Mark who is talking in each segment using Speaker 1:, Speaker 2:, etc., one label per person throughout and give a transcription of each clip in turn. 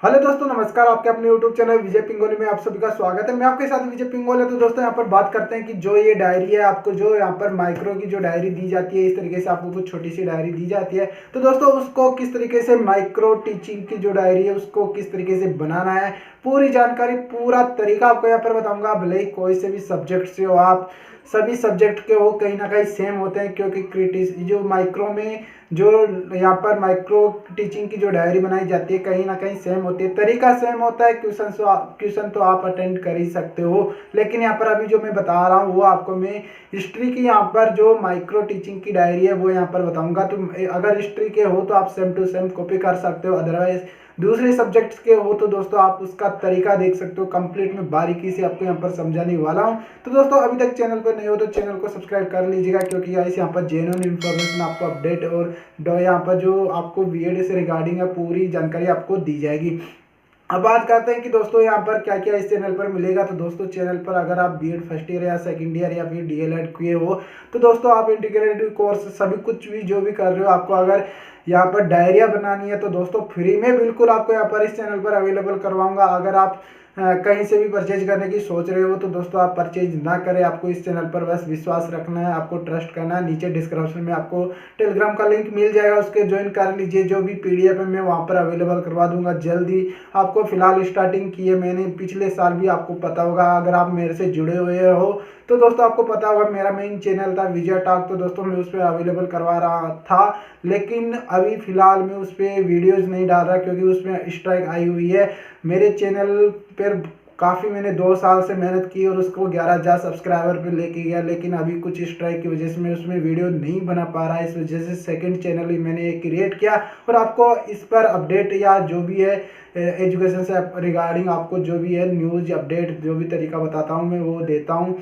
Speaker 1: Hello दोस्तों, नमस्कार। आपके अपने यूट्यूब चैनल विजय पिंगोली में आप सभी का स्वागत है। मैं आपके साथ विजय पिंगोली। तो दोस्तों यहाँ पर बात करते हैं कि जो ये डायरी है, आपको जो यहाँ पर माइक्रो की जो डायरी दी जाती है, इस तरीके से आपको कुछ छोटी सी डायरी दी जाती है। तो दोस्तों उसको किस तरीके से माइक्रो टीचिंग की जो डायरी है उसको किस तरीके से बनाना है, पूरी जानकारी, पूरा तरीका आपको यहाँ पर बताऊंगा। भले ही कोई से भी सब्जेक्ट से हो आप, सभी सब्जेक्ट के हो, कहीं ना कहीं सेम होते हैं, क्योंकि जो माइक्रो में जो यहाँ पर माइक्रो टीचिंग की जो डायरी बनाई जाती है कहीं ना कहीं सेम होती है, तरीका सेम होता है। क्वेश्चन तो आप अटेंड कर ही सकते हो, लेकिन यहाँ पर अभी जो मैं बता रहा हूँ वो आपको मैं हिस्ट्री की यहाँ पर जो माइक्रो टीचिंग की डायरी है वो यहाँ पर बताऊंगा। तो अगर हिस्ट्री के हो तो आप सेम टू सेम कॉपी कर सकते हो, अदरवाइज दूसरे सब्जेक्ट्स के हो तो दोस्तों आप उसका तरीका देख सकते हो। कंप्लीट में बारीकी से आपको यहाँ पर समझाने वाला हूँ। तो दोस्तों अभी तक चैनल पर नहीं हो तो चैनल को सब्सक्राइब कर लीजिएगा, क्योंकि गाइस यहाँ पर जेन्युइन इन्फॉर्मेशन आपको अपडेट और यहाँ पर जो आपको बीएड से रिगार्डिंग है पूरी जानकारी आपको दी जाएगी। अब बात करते हैं कि दोस्तों यहाँ पर क्या क्या इस चैनल पर मिलेगा। तो दोस्तों चैनल पर अगर आप बीएड फर्स्ट ईयर या सेकंड ईयर या फिर डीएलएड किए हो तो दोस्तों आप इंटीग्रेटेड कोर्स सभी कुछ भी जो भी कर रहे हो, आपको अगर यहाँ पर डायरिया बनानी है तो दोस्तों फ्री में बिल्कुल आपको यहाँ पर इस चैनल पर अवेलेबल करवाऊंगा। अगर आप कहीं से भी परचेज करने की सोच रहे हो तो दोस्तों आप परचेज ना करें, आपको इस चैनल पर बस विश्वास रखना है, आपको ट्रस्ट करना है। नीचे डिस्क्रिप्शन में आपको टेलीग्राम का लिंक मिल जाएगा, उसके ज्वाइन कर लीजिए। जो भी पीडीएफ है मैं वहाँ पर अवेलेबल करवा दूंगा जल्दी आपको। फिलहाल स्टार्टिंग की है मैंने, पिछले साल भी आपको पता होगा अगर आप मेरे से जुड़े हुए हो तो दोस्तों आपको पता होगा मेरा मेन चैनल था विजय टॉक। तो दोस्तों मैं उस पर अवेलेबल करवा रहा था, लेकिन अभी फिलहाल मैं उस पर वीडियोज़ नहीं डाल रहा क्योंकि उसमें स्ट्राइक आई हुई है। मेरे चैनल पर काफ़ी मैंने 2 साल से मेहनत की और उसको 11,000 सब्सक्राइबर पे लेके गया, लेकिन अभी कुछ स्ट्राइक की वजह से मैं उसमें वीडियो नहीं बना पा रहा है। इस वजह से सेकंड चैनल ही मैंने एक क्रिएट किया और आपको इस पर अपडेट या जो भी है एजुकेशन से रिगार्डिंग आपको जो भी है न्यूज़ अपडेट जो भी तरीका बताता हूँ मैं वो देता हूँ।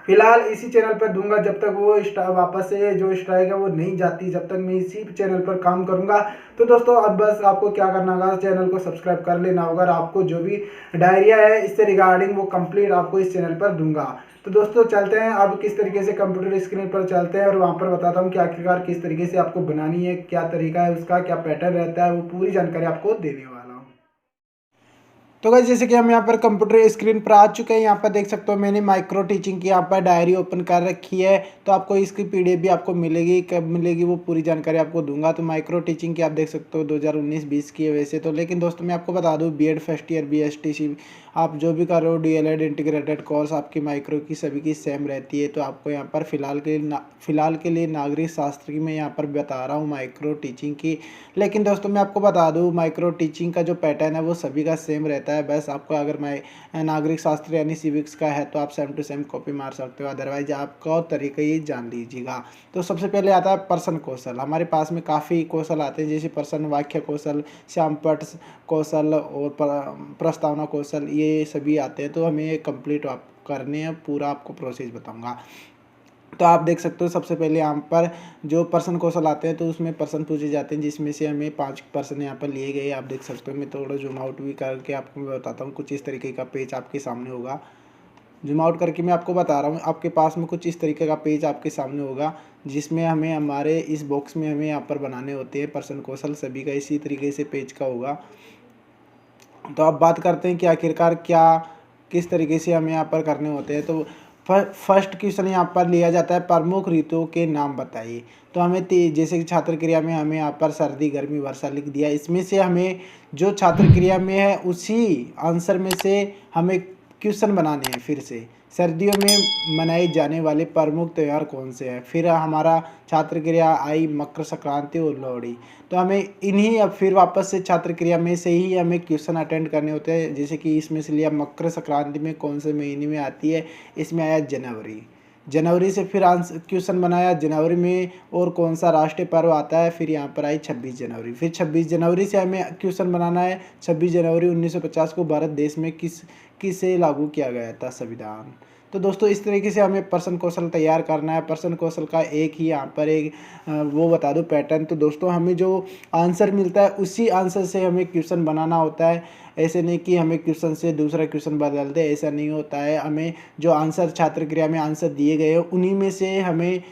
Speaker 1: फिलहाल इसी चैनल पर दूंगा जब तक वो वापस से जो स्ट्राइक है वो नहीं जाती, जब तक मैं इसी चैनल पर काम करूंगा। तो दोस्तों अब बस आपको क्या करना होगा, चैनल को सब्सक्राइब कर लेना होगा और आपको जो भी डायरिया है इससे रिगार्डिंग वो कंप्लीट आपको इस चैनल पर दूंगा। तो दोस्तों चलते हैं अब किस तरीके से कंप्यूटर स्क्रीन पर चलते हैं और वहाँ पर बताता हूँ कि आखिरकार किस तरीके से आपको बनानी है, क्या तरीका है उसका, क्या पैटर्न रहता है, वो पूरी जानकारी आपको देने वाला हूँ। तो गाइस जैसे कि हम यहाँ पर कंप्यूटर स्क्रीन पर आ चुके हैं, यहाँ पर देख सकते हो मैंने माइक्रो टीचिंग की यहाँ पर डायरी ओपन कर रखी है। तो आपको इसकी पीडीएफ भी आपको मिलेगी, कब मिलेगी वो पूरी जानकारी आपको दूंगा। तो माइक्रो टीचिंग की आप देख सकते हो 2019-20 की है वैसे तो, लेकिन दोस्तों मैं आपको बता दूँ बीएड फर्स्ट ईयर बीएसटीसी आप जो भी कर रहे हो डीएलएड इंटीग्रेटेड कोर्स आपकी माइक्रो की सभी की सेम रहती है। तो आपको यहाँ पर फिलहाल के लिए नागरिक शास्त्र की मैं यहाँ पर बता रहा हूँ माइक्रो टीचिंग की। लेकिन दोस्तों मैं आपको बता दूँ माइक्रो टीचिंग का जो पैटर्न है वो सभी का सेम रहता है। बस आपको अगर मैं नागरिक शास्त्र यानी सिविक्स का है तो आप सेम टू सेम कॉपी मार सकते हो, अदरवाइज आपका तरीका ये जान लीजिएगा। तो सबसे पहले आता है पर्सन कौशल। हमारे पास में काफ़ी कौशल आते हैं, जैसे पर्सन वाक्य कौशल, श्यामपट कौशल और प्रस्तावना कौशल, ये सभी आते हैं। तो हमें ये कंप्लीट आप करने हैं, पूरा आपको प्रोसेस बताऊंगा। तो आप देख सकते हो सबसे पहले यहाँ पर जो पर्सन कौशल आते हैं तो उसमें पर्सन पूछे जाते हैं, जिसमें से हमें 5 पर्सन यहाँ पर लिए गए। आप देख सकते हो, मैं थोड़ा जूम आउट भी करके आपको मैं बताता हूँ। कुछ इस तरीके का पेज आपके सामने होगा, जूम आउट करके मैं आपको बता रहा हूँ। आपके पास में कुछ इस तरीके का पेज आपके सामने होगा, जिसमें हमें हमारे इस बॉक्स में हमें यहाँ पर बनाने होते हैं पर्सन कौशल। सभी का इसी तरीके से पेज का होगा। तो अब बात करते हैं कि आखिरकार क्या किस तरीके से हमें यहाँ पर करने होते हैं। तो फर्स्ट क्वेश्चन यहाँ पर लिया जाता है, प्रमुख ऋतुओं के नाम बताइए। तो हमें जैसे कि छात्र क्रिया में हमें यहाँ पर सर्दी गर्मी वर्षा लिख दिया। इसमें से हमें जो छात्र क्रिया में है उसी आंसर में से हमें क्वेश्चन बनाने हैं। फिर से सर्दियों में मनाए जाने वाले प्रमुख त्यौहार कौन से हैं। फिर हमारा छात्र क्रिया आई मकर संक्रांति और लोहड़ी। तो हमें इन्हीं अब फिर वापस से छात्र क्रिया में से ही हमें क्वेश्चन अटेंड करने होते हैं। जैसे कि इसमें से लिया मकर संक्रांति में कौन से महीने में आती है, इसमें आया जनवरी। जनवरी से फिर आंसर क्वेश्चन बनाया जनवरी में और कौन सा राष्ट्रीय पर्व आता है, फिर यहाँ पर आई 26 जनवरी। फिर 26 जनवरी से हमें क्वेश्चन बनाना है 26 जनवरी 1950 को भारत देश में किसे लागू किया गया था संविधान। तो दोस्तों इस तरीके से हमें पर्सन कौशल तैयार करना है। पर्सन कौशल का एक ही यहाँ पर एक वो बता दो पैटर्न। तो दोस्तों हमें जो आंसर मिलता है उसी आंसर से हमें क्वेश्चन बनाना होता है। ऐसे नहीं कि हमें क्वेश्चन से दूसरा क्वेश्चन बदल दे, ऐसा नहीं होता है। हमें जो आंसर छात्र क्रिया में आंसर दिए गए हैं उन्हीं में से हमें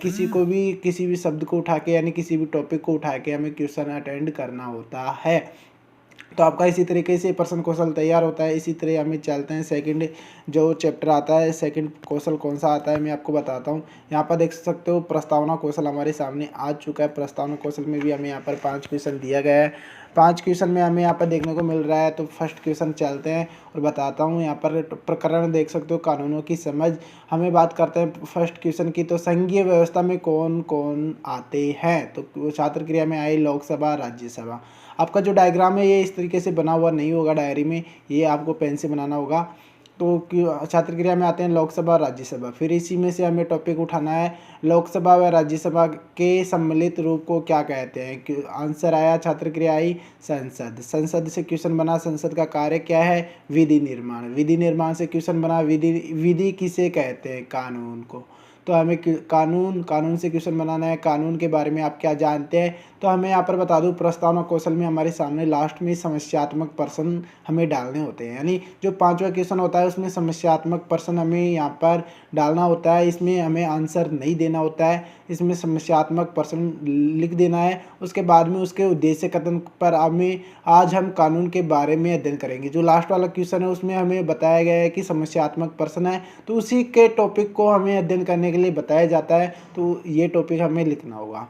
Speaker 1: किसी भी शब्द को उठा के यानी किसी भी टॉपिक को उठा के हमें क्वेश्चन अटेंड करना होता है। तो आपका इसी तरीके से प्रश्न कौशल तैयार होता है। इसी तरह हमें चलते हैं सेकंड जो चैप्टर आता है, सेकंड कौशल कौन सा आता है मैं आपको बताता हूँ। यहाँ पर देख सकते हो प्रस्तावना कौशल हमारे सामने आ चुका है। प्रस्तावना कौशल में भी हमें यहाँ पर 5 क्वेश्चन दिया गया है। 5 क्वेश्चन में हमें यहाँ पर देखने को मिल रहा है। तो फर्स्ट क्वेश्चन चलते हैं और बताता हूँ। यहाँ पर प्रकरण देख सकते हो कानूनों की समझ। हमें बात करते हैं फर्स्ट क्वेश्चन की। तो संघीय व्यवस्था में कौन कौन आते हैं? तो छात्र क्रिया में आई लोकसभा, राज्यसभा। आपका जो डायग्राम है ये इस तरीके से बना हुआ नहीं होगा डायरी में, ये आपको पेन से बनाना होगा। तो छात्र क्रिया में आते हैं लोकसभा, राज्यसभा। फिर इसी में से हमें टॉपिक उठाना है लोकसभा व राज्यसभा के सम्मिलित रूप को क्या कहते हैं। आंसर आया, छात्र क्रिया आई संसद। संसद से क्वेश्चन बना, संसद का कार्य क्या है? विधि निर्माण। विधि निर्माण से क्वेश्चन बना, विधि किसे कहते हैं? कानून को। तो हमें कानून से क्वेश्चन बनाना है। कानून के बारे में आप क्या जानते हैं? तो हमें यहाँ पर बता दूं प्रस्तावना कौशल में हमारे सामने लास्ट में समस्यात्मक प्रश्न हमें डालने होते हैं। यानी जो 5वां क्वेश्चन होता है उसमें समस्यात्मक प्रश्न हमें यहाँ पर डालना होता है। इसमें हमें आंसर नहीं देना होता है, इसमें समस्यात्मक प्रश्न लिख देना है। उसके बाद में उसके उद्देश्य कथन पर आज हम कानून के बारे में अध्ययन करेंगे। जो लास्ट वाला क्वेश्चन है उसमें हमें बताया गया है कि समस्यात्मक प्रश्न है, तो उसी के टॉपिक को हमें अध्ययन करने के लिए बताया जाता है। तो ये टॉपिक हमें लिखना होगा।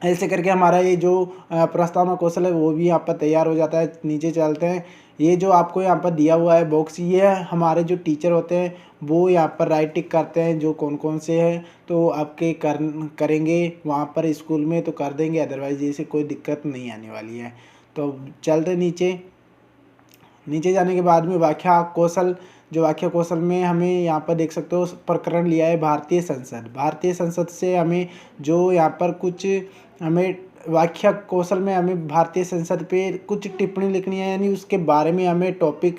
Speaker 1: ऐसे करके हमारा ये जो प्रस्तावना कौशल है वो भी यहाँ पर तैयार हो जाता है। नीचे चलते हैं। ये जो आपको यहाँ पर दिया हुआ है बॉक्स, ये हमारे जो टीचर होते हैं वो यहाँ पर राइट टिक करते हैं जो कौन कौन से हैं। तो आपके करेंगे वहाँ पर स्कूल में तो कर देंगे, अदरवाइज जैसे कोई दिक्कत नहीं आने वाली है। तो चलते नीचे जाने के बाद में व्याख्या कौशल। जो व्याख्या कौशल में हमें यहाँ पर देख सकते हो प्रकरण लिया है भारतीय संसद। भारतीय संसद से हमें जो यहाँ पर कुछ हमें व्याख्या कौशल में हमें भारतीय संसद पे कुछ टिप्पणी लिखनी है। यानी उसके बारे में हमें टॉपिक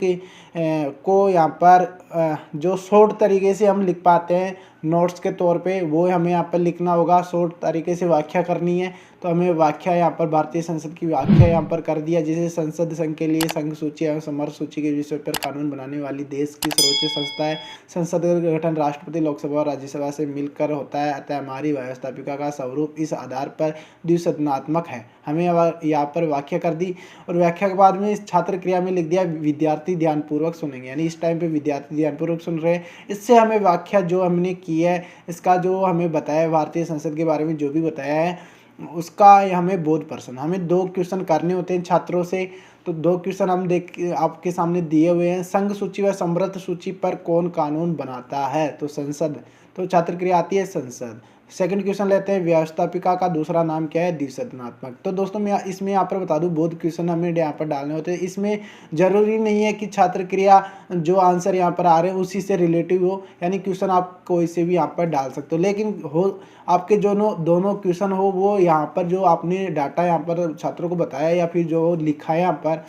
Speaker 1: को यहाँ पर जो शॉर्ट तरीके से हम लिख पाते हैं नोट्स के तौर पे, वो हमें यहाँ पर लिखना होगा। शॉर्ट तरीके से व्याख्या करनी है। तो हमें व्याख्या यहाँ पर भारतीय संसद की व्याख्या यहाँ पर कर दिया। जैसे संसद संघ के लिए संघ सूची एवं समर सूची के विषय पर कानून बनाने वाली देश की सर्वोच्च संस्था है। संसद का गठन राष्ट्रपति, लोकसभा और राज्यसभा से मिलकर होता है। अतः हमारी व्यवस्थापिका का स्वरूप इस आधार पर द्विसदनात्मक है। हमें यहाँ पर व्याख्या कर दी और व्याख्या के बाद में छात्र क्रिया में लिख दिया विद्यार्थी ध्यानपूर्वक सुनेंगे। यानी इस टाइम पे विद्यार्थी ध्यानपूर्वक सुन रहे हैं। इससे हमें व्याख्या जो हमने की है इसका जो हमें बताया भारतीय संसद के बारे में जो भी बताया है उसका हमें बोध प्रश्न, हमें 2 क्वेश्चन करने होते हैं छात्रों से। तो 2 क्वेश्चन हम आपके सामने दिए हुए हैं। संघ सूची व समृद्ध सूची पर कौन कानून बनाता है? तो संसद। तो छात्र क्रिया आती है संसद। सेकंड क्वेश्चन लेते हैं व्यवस्थापिका का दूसरा नाम क्या है? द्विसदनात्मक। तो दोस्तों मैं इसमें यहाँ पर बता दूं बोध क्वेश्चन हमें यहाँ पर डालने होते हैं। इसमें जरूरी नहीं है कि छात्र क्रिया जो आंसर यहाँ पर आ रहे हैं उसी से रिलेटिव हो, यानी क्वेश्चन आप कोई से भी यहाँ पर डाल सकते हो, लेकिन हो आपके दोनों क्वेश्चन हो वो यहाँ पर जो आपने डाटा यहाँ पर छात्रों को बताया या फिर जो लिखा है यहाँ पर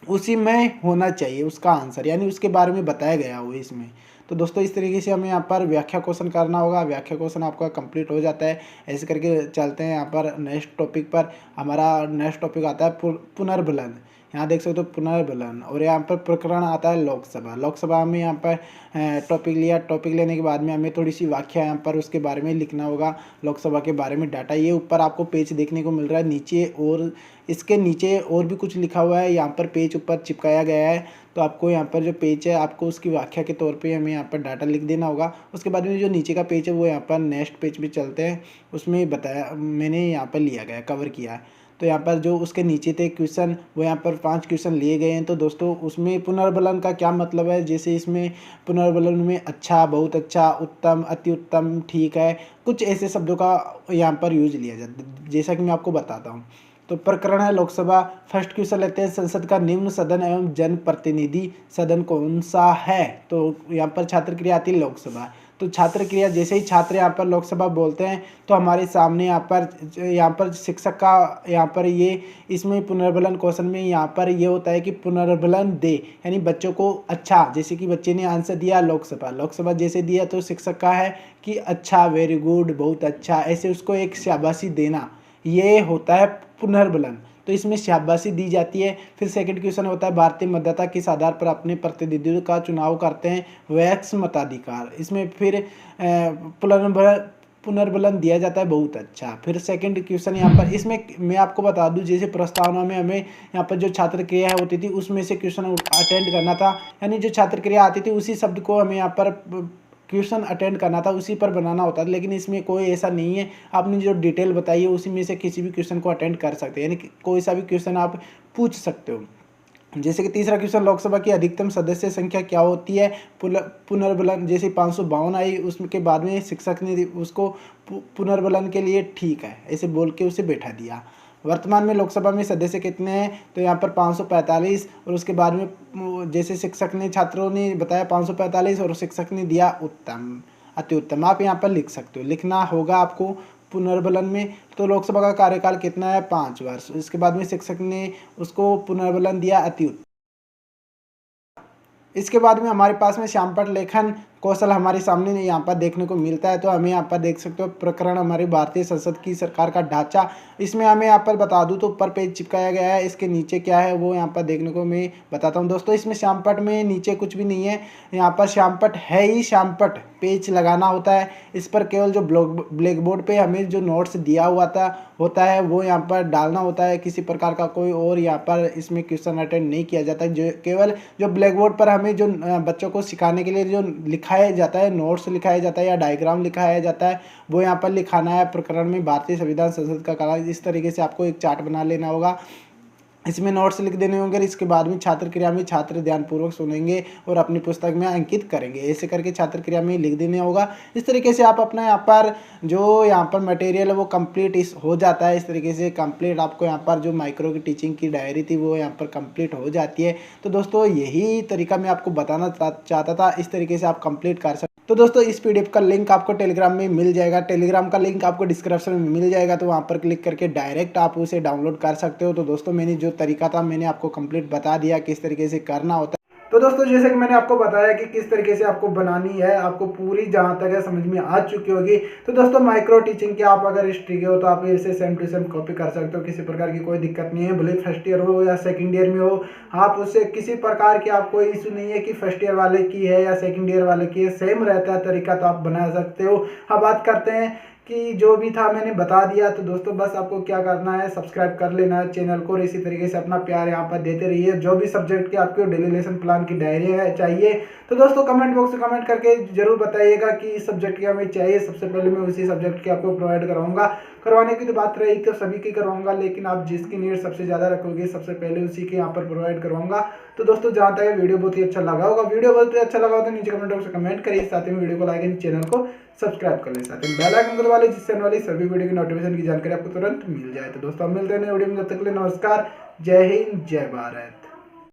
Speaker 1: उसी में होना चाहिए उसका आंसर, यानी उसके बारे में बताया गया हो इसमें। तो दोस्तों इस तरीके से हमें यहाँ पर व्याख्या क्वेश्चन करना होगा। व्याख्या क्वेश्चन आपका कंप्लीट हो जाता है। ऐसे करके चलते हैं यहाँ पर नेक्स्ट टॉपिक पर। हमारा नेक्स्ट टॉपिक आता है पुनर्बलन। यहाँ देख सकते हो पुनर्बलन। और यहाँ पर प्रकरण आता है लोकसभा। लोकसभा में यहाँ पर टॉपिक लिया। टॉपिक लेने के बाद में हमें थोड़ी सी व्याख्या यहाँ पर उसके बारे में लिखना होगा। लोकसभा के बारे में डाटा ये ऊपर आपको पेज देखने को मिल रहा है नीचे, और इसके नीचे और भी कुछ लिखा हुआ है। यहाँ पर पेज ऊपर चिपकाया गया है। तो आपको यहाँ पर जो पेज है आपको उसकी व्याख्या के तौर पे हमें यहाँ पर डाटा लिख देना होगा। उसके बाद में जो नीचे का पेज है वो यहाँ पर नेक्स्ट पेज पे चलते हैं। उसमें बताया मैंने यहाँ पर लिया गया कवर किया है। तो यहाँ पर जो उसके नीचे थे क्वेश्चन वो यहाँ पर 5 क्वेश्चन लिए गए हैं। तो दोस्तों उसमें पुनर्बलन का क्या मतलब है? जैसे इसमें पुनर्बलन में अच्छा, बहुत अच्छा, उत्तम, अति उत्तम, ठीक है, कुछ ऐसे शब्दों का यहाँ पर यूज लिया जाता है, जैसा कि मैं आपको बताता हूँ। तो प्रकरण है लोकसभा। फर्स्ट क्वेश्चन लेते हैं संसद का निम्न सदन एवं जनप्रतिनिधि सदन कौन सा है? तो यहाँ पर छात्र क्रिया आती है लोकसभा। तो छात्र क्रिया जैसे ही छात्र यहाँ पर लोकसभा बोलते हैं तो हमारे सामने यहाँ पर शिक्षक का यहाँ पर ये इसमें पुनर्बलन क्वेश्चन में यहाँ पर ये होता है कि पुनर्बलन दे, यानी बच्चों को अच्छा, जैसे कि बच्चे ने आंसर दिया लोकसभा जैसे दिया तो शिक्षक का है कि अच्छा, वेरी गुड, बहुत अच्छा, ऐसे उसको एक शाबाशी देना, ये होता है पुनर्बलन। तो इसमें शाबाशी दी जाती है। फिर सेकंड क्वेश्चन होता है भारतीय मतदाता किस आधार पर अपने प्रतिनिधित्व का चुनाव करते हैं? वैक्स मताधिकार। इसमें फिर पुनर्बलन दिया जाता है, बहुत अच्छा। फिर सेकंड क्वेश्चन यहाँ पर, इसमें मैं आपको बता दूं जैसे प्रस्तावना में हमें यहाँ पर जो छात्र क्रिया होती थी उसमें से क्वेश्चन अटेंड करना था, यानी जो छात्र क्रिया आती थी उसी शब्द को हमें यहाँ पर क्वेश्चन अटेंड करना था, उसी पर बनाना होता था। लेकिन इसमें कोई ऐसा नहीं है, आपने जो डिटेल बताई है उसी में से किसी भी क्वेश्चन को अटेंड कर सकते हैं, यानी कोई सा भी क्वेश्चन आप पूछ सकते हो। जैसे कि तीसरा क्वेश्चन, लोकसभा की अधिकतम सदस्य संख्या क्या होती है? पुनर्बलन जैसे 552 आई, उसके बाद में शिक्षक ने उसको पुनर्बलन के लिए ठीक है ऐसे बोल के उसे बैठा दिया। वर्तमान में लोकसभा में सदस्य कितने हैं? तो यहाँ पर 545, और उसके बाद में जैसे शिक्षक ने, छात्रों ने बताया 545 और शिक्षक ने दिया उत्तम, अति उत्तम। आप यहाँ पर लिख सकते हो, लिखना होगा आपको पुनर्बलन में। तो लोकसभा का कार्यकाल कितना है? 5 वर्ष। इसके बाद में शिक्षक ने उसको पुनर्बलन दिया अति उत्तम। इसके बाद में हमारे पास में श्यामपट्ट लेखन कौशल हमारे सामने यहाँ पर देखने को मिलता है। तो हमें यहाँ पर देख सकते हो प्रकरण हमारी भारतीय संसद की सरकार का ढांचा, इसमें हमें यहाँ पर बता दूँ तो ऊपर पेज चिपकाया गया है, इसके नीचे क्या है वो यहाँ पर देखने को मैं बताता हूँ। दोस्तों इसमें श्यामपट्ट में नीचे कुछ भी नहीं है, यहाँ पर श्यामपट्ट है ही श्यामपट्ट, पेज लगाना होता है इस पर। केवल जो ब्लैक बोर्ड पे हमें जो नोट्स दिया हुआ होता है वो यहाँ पर डालना होता है, किसी प्रकार का कोई और यहाँ पर इसमें क्वेश्चन अटेंड नहीं किया जाता है। जो केवल जो ब्लैक बोर्ड पर हमें जो बच्चों को सिखाने के लिए जो लिखाया जाता है, नोट्स लिखाया जाता है या डायग्राम लिखाया जाता है, वो यहाँ पर लिखाना है। प्रकरण में भारतीय संविधान संसद का काल, इस तरीके से आपको एक चार्ट बना लेना होगा, इसमें नोट्स लिख देने होंगे। इसके बाद में छात्र क्रिया में छात्र ध्यानपूर्वक सुनेंगे और अपनी पुस्तक में अंकित करेंगे, ऐसे करके छात्र क्रिया में लिख देने होगा। इस तरीके से आप अपना यहाँ पर जो यहाँ पर मटेरियल है वो कंप्लीट हो जाता है। इस तरीके से कंप्लीट आपको यहाँ पर जो माइक्रो की टीचिंग की डायरी थी वो यहाँ पर कंप्लीट हो जाती है। तो दोस्तों यही तरीका मैं आपको बताना चाहता था, इस तरीके से आप कंप्लीट कर सकते। तो दोस्तों इस पीडीएफ का लिंक आपको टेलीग्राम में मिल जाएगा, टेलीग्राम का लिंक आपको डिस्क्रिप्शन में मिल जाएगा, तो वहाँ पर क्लिक करके डायरेक्ट आप उसे डाउनलोड कर सकते हो। तो दोस्तों मैंने जो तरीका था मैंने आपको कंप्लीट बता दिया किस तरीके से करना होता है। तो दोस्तों जैसे कि मैंने आपको बताया कि किस तरीके से आपको बनानी है, आपको पूरी जहाँ तक है समझ में आ चुकी होगी। तो दोस्तों माइक्रो टीचिंग की आप अगर हिस्ट्री के हो तो आप इसे सेम टू सेम कॉपी कर सकते हो, किसी प्रकार की कोई दिक्कत नहीं है। भले फर्स्ट ईयर हो या सेकंड ईयर में हो, आप उससे किसी प्रकार की आप कोई इशू नहीं है कि फर्स्ट ईयर वाले की है या सेकंड ईयर वाले की है, सेम रहता है तरीका, तो आप बना सकते हो। अब बात करते हैं कि जो भी था मैंने बता दिया। तो दोस्तों बस आपको क्या करना है, सब्सक्राइब कर लेना है चैनल को और इसी तरीके से अपना प्यार यहाँ पर देते रहिए। जो भी सब्जेक्ट के आपके डेली लेसन प्लान की डायरी है चाहिए तो दोस्तों कमेंट बॉक्स में कमेंट करके जरूर बताइएगा कि इस सब्जेक्ट की हमें चाहिए। सबसे पहले मैं उसी सब्जेक्ट की आपको प्रोवाइड कराऊंगा। करवाने की तो बात रही तो सभी की करवाऊंगा, लेकिन आप जिसकी नीड सबसे ज़्यादा रखोगे सबसे पहले उसी की यहाँ पर प्रोवाइड करवाऊंगा। तो दोस्तों जहाँ तक वीडियो बहुत ही अच्छा लगा होगा, वीडियो बहुत ही अच्छा लगा हो तो नीचे कमेंट बॉक्स में कमेंट करिए, साथ में वीडियो को लाइक एंड चैनल को सब्सक्राइब कर ले, साथ में बेल आइकन को दबा ले जिससे आने वाली सभी वीडियो की नोटिफिकेशन की जानकारी आपको तुरंत मिल जाए। तो दोस्तों मिलते हैं नए वीडियो में, जब तक के लिए नमस्कार, जय हिंद, जय भारत।